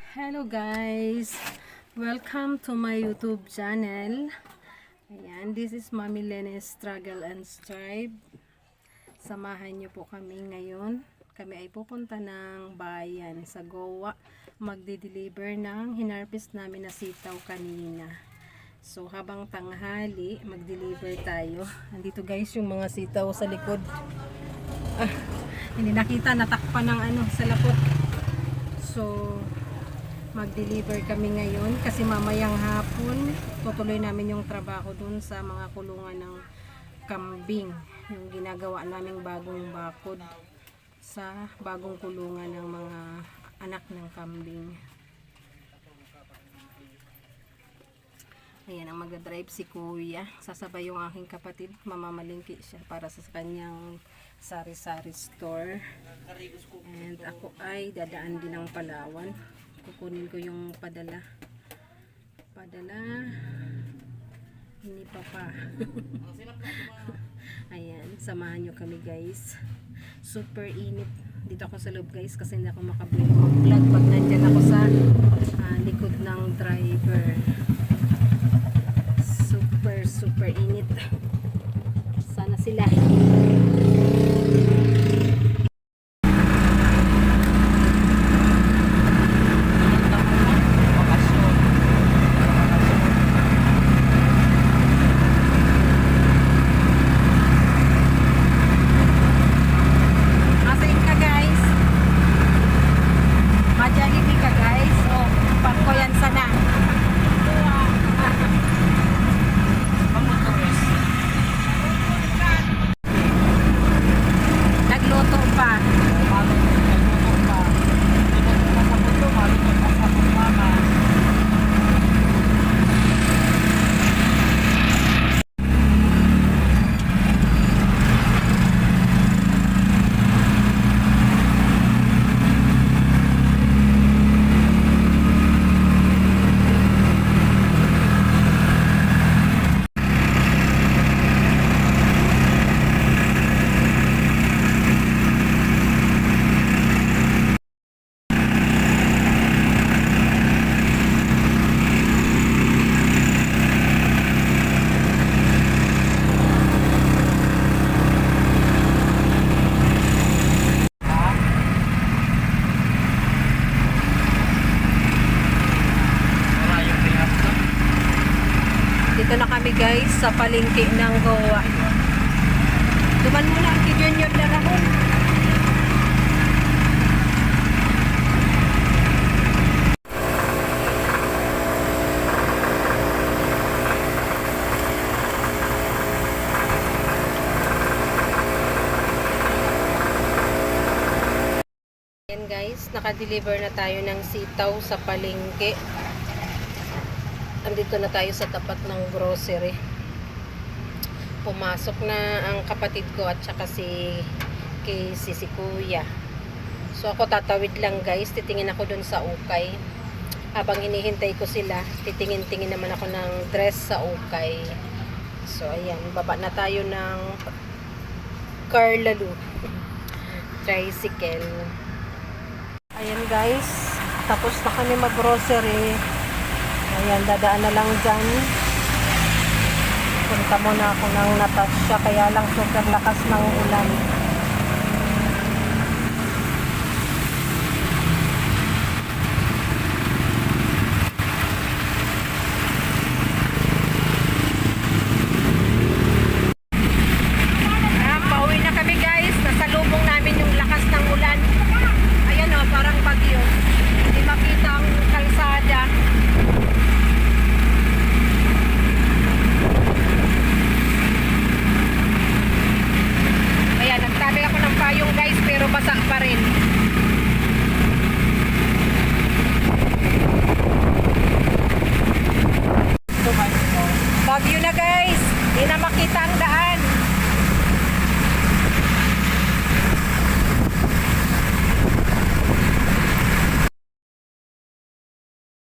Hello guys! Welcome to my YouTube channel. Ayan, this is Mami Lene's Struggle and Strive. Samahan niyo po kami ngayon. Kami ay pupunta ng bayan sa Goa. Magde-deliver ng hinarvest namin na sitaw kanina. So habang tanghali, mag-deliver tayo. Andito guys yung mga sitaw sa likod. Hindi nakita, natakpan ng sa lapot. So mag-deliver kami ngayon kasi mamayang hapon tutuloy namin yung trabaho dun sa mga kulungan ng kambing, yung ginagawa naming bagong bakod sa bagong kulungan ng mga anak ng kambing. Ayan ang mag-drive si kuya, sasabay yung aking kapatid, mamamalingki siya para sa kanyang sari-sari store, and ako ay dadaan din ng Palawan. Kukunin ko yung padala hindi pa ayan, samahan nyo kami guys. Super init dito ako sa loob guys kasi hindi ako makablog pag nandyan ako sa likod ng driver. Super init. Sana sila dito na kami guys sa palengke ng Goa. Duman muna ang Junior na rahon. Ayan guys, naka-deliver na tayo ng sitaw sa palengke. Andito na tayo sa tapat ng grocery. Pumasok na ang kapatid ko at saka si kuya. So ako tatawid lang guys, titingin ako dun sa ukay. Habang hinihintay ko sila, titingin-tingin naman ako ng dress sa ukay. So ayan, baba na tayo ng Carlalu tricycle. Ayan guys, tapos na kami mag-grocery. Ayan, dadaan na lang dyan. Punta muna ako ng Natasha, kaya lang super lakas ng ulan. Pauwi na kami guys. Nasalubong namin yung lakas ng ulan. Ayan o, parang bagyo. Hindi makita ang kalsada. Nagtabi ako ng payong guys, pero basa pa rin. Bagyo na guys, hindi na makita ang daan.